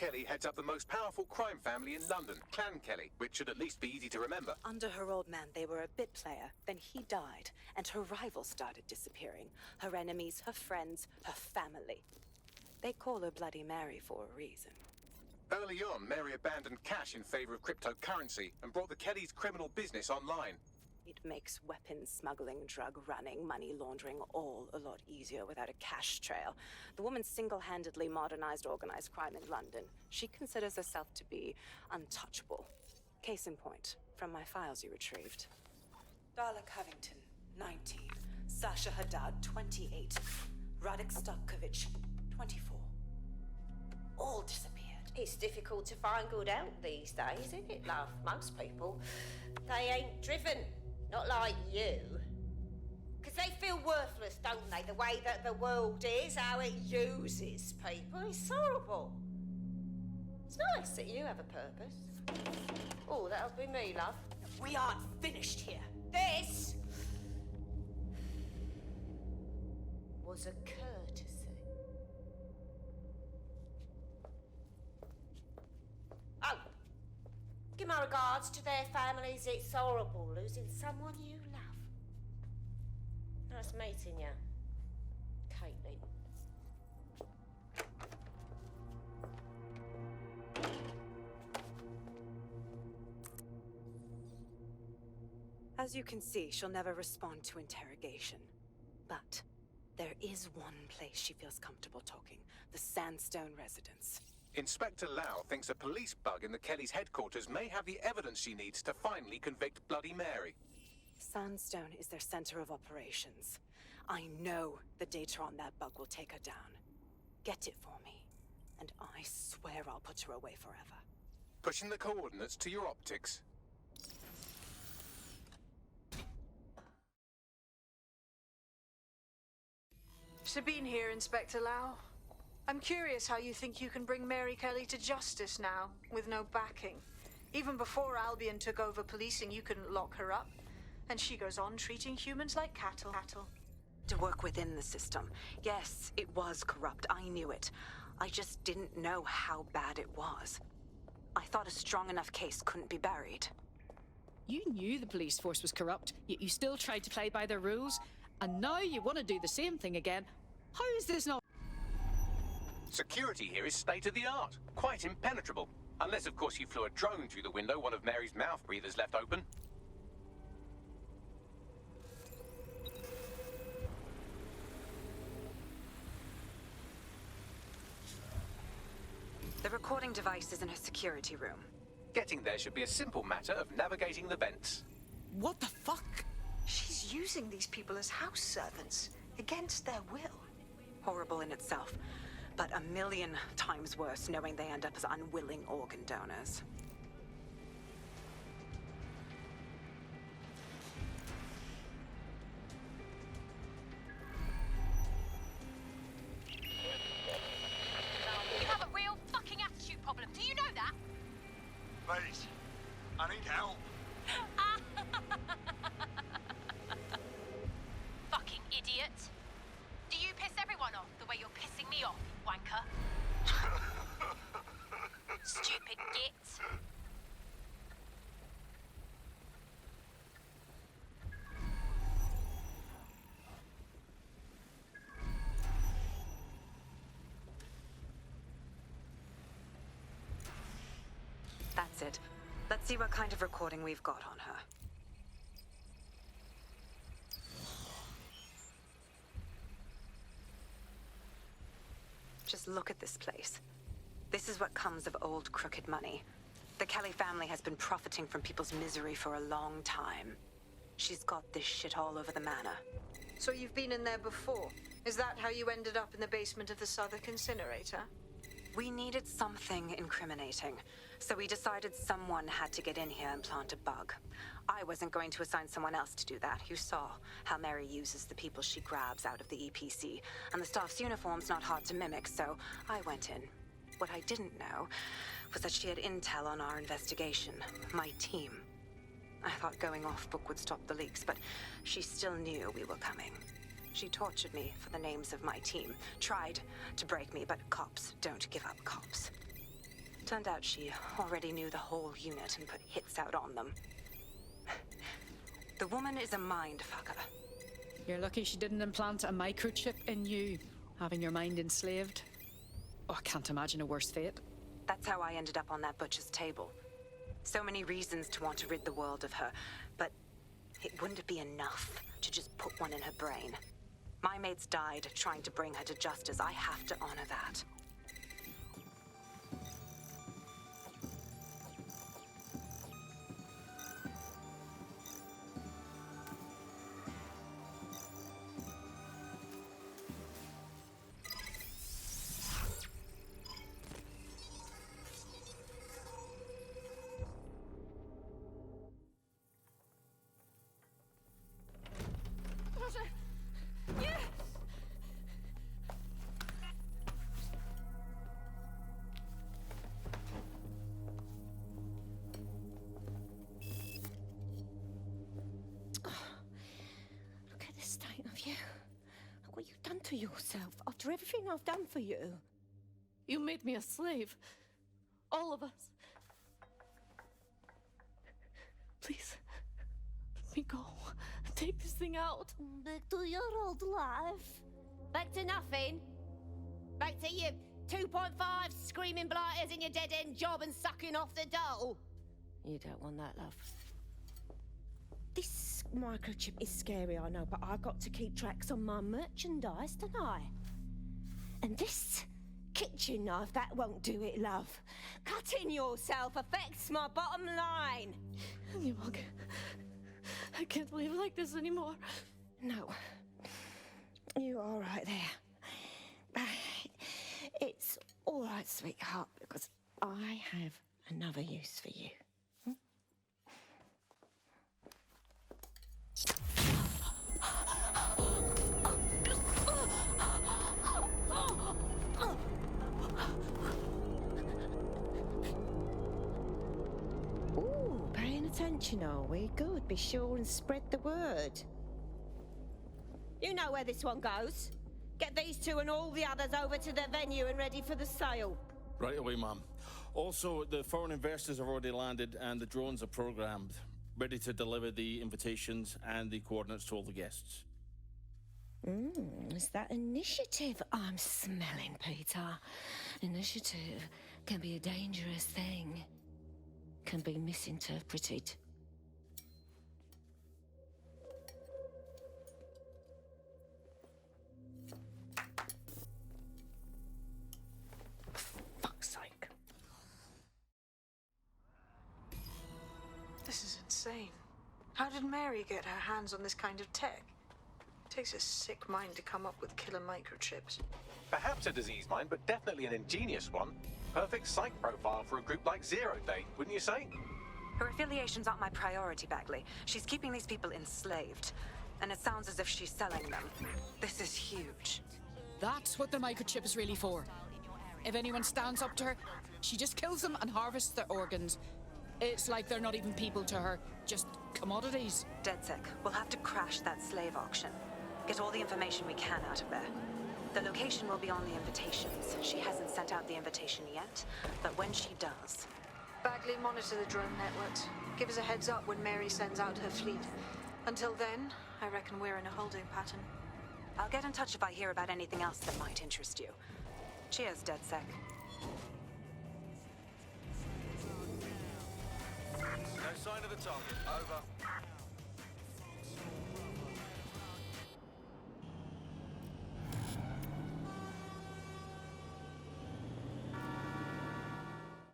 Kelley heads up the most powerful crime family in London, Clan Kelley, which should at least be easy to remember. Under her old man, they were a bit player. Then he died, and her rivals started disappearing. Her enemies, her friends, her family. They call her Bloody Mary for a reason. Early on, Mary abandoned cash in favor of cryptocurrency and brought the Kelley's criminal business online. It makes weapons smuggling, drug running, money laundering all a lot easier without a cash trail. The woman single-handedly modernized organized crime in London. She considers herself to be untouchable. Case in point, from my files you retrieved. Darla Covington, 19. Sasha Haddad, 28. Radek Stokovich, 24. All disappeared. It's difficult to find good help these days, isn't it, love? Most people, they ain't driven. Not like you. Because they feel worthless, don't they? The way that the world is, how it uses people. It's horrible. It's nice that you have a purpose. Oh, that'll be me, love. We aren't finished here. This was a courtesy. Oh, give my regards to their families. It's horrible losing someone you love. Nice meeting you, Caitlin. As you can see, she'll never respond to interrogation. But there is one place she feels comfortable talking. The Sandstone residence. Inspector Lau thinks a police bug in the Kelley's headquarters may have the evidence she needs to finally convict Bloody Mary. Sandstone is their center of operations. I know the data on that bug will take her down. Get it for me, and I swear I'll put her away forever. Pushing the coordinates to your optics. Sabine here, Inspector Lau. I'm curious how you think you can bring Mary Kelley to justice now, with no backing. Even before Albion took over policing, you couldn't lock her up. And she goes on treating humans like cattle. To work within the system. Yes, it was corrupt. I knew it. I just didn't know how bad it was. I thought a strong enough case couldn't be buried. You knew the police force was corrupt, yet you still tried to play by their rules. And now you want to do the same thing again. How is this not... Security here is state-of-the-art. Quite impenetrable. Unless, of course, you flew a drone through the window one of Mary's mouth breathers left open. The recording device is in her security room. Getting there should be a simple matter of navigating the vents. What the fuck? She's using these people as house servants, against their will. Horrible in itself, but a million times worse knowing they end up as unwilling organ donors. You have a real fucking attitude problem. Do you know that? Please, I need help. Fucking idiot. Do you piss everyone off the way you're pissing me off, you wanker? Stupid git. That's it. Let's see what kind of recording we've got on her. Just look at this place. This is what comes of old crooked money. The Kelley family has been profiting from people's misery for a long time. She's got this shit all over the manor. So you've been in there before? Is that how you ended up in the basement of the Southwark incinerator? We needed something incriminating, so we decided someone had to get in here and plant a bug. I wasn't going to assign someone else to do that. You saw how Mary uses the people she grabs out of the EPC, and the staff's uniform's not hard to mimic, so I went in. What I didn't know was that she had intel on our investigation, my team. I thought going off book would stop the leaks, but she still knew we were coming. She tortured me for the names of my team, tried to break me, but cops don't give up cops. Turned out she already knew the whole unit and put hits out on them. The woman is a mindfucker. You're lucky she didn't implant a microchip in you, having your mind enslaved. Oh, I can't imagine a worse fate. That's how I ended up on that butcher's table. So many reasons to want to rid the world of her, but it wouldn't be enough to just put one in her brain. My mates died trying to bring her to justice. I have to honor that. Look at the state of you. Look what you've done to yourself after everything I've done for you. You made me a slave. All of us. Please, let me go. Take this thing out. Back to your old life. Back to nothing. Back to you 2.5 screaming blighters in your dead-end job and sucking off the dole. You don't want that, love. This microchip is scary, I know, but I got to keep tracks on my merchandise, don't I? And this kitchen knife, that won't do it, love. Cutting yourself affects my bottom line. You won't. I can't live like this anymore. No. You're all right there. It's all right, sweetheart, because I have another use for you. Ooh, paying attention, are we? Good. Be sure and spread the word. You know where this one goes. Get these two and all the others over to the venue and ready for the sale. Right away, Mum. Also, the foreign investors have already landed and the drones are programmed, ready to deliver the invitations and the coordinates to all the guests. Is that initiative I'm smelling, Peter? Initiative can be a dangerous thing. Can be misinterpreted. Fuck's sake. This is insane. How did Mary get her hands on this kind of tech? It takes a sick mind to come up with killer microchips. Perhaps a disease mind, but definitely an ingenious one. Perfect psych profile for a group like Zero Day, wouldn't you say? Her affiliations aren't my priority, Bagley. She's keeping these people enslaved. And it sounds as if she's selling them. This is huge. That's what the microchip is really for. If anyone stands up to her, she just kills them and harvests their organs. It's like they're not even people to her, just commodities. DedSec, we'll have to crash that slave auction. Get all the information we can out of there. The location will be on the invitations. She hasn't sent out the invitation yet, but when she does... Bagley, monitor the drone networks. Give us a heads up when Mary sends out her fleet. Until then, I reckon we're in a holding pattern. I'll get in touch if I hear about anything else that might interest you. Cheers, DedSec. No sign of the target. Over.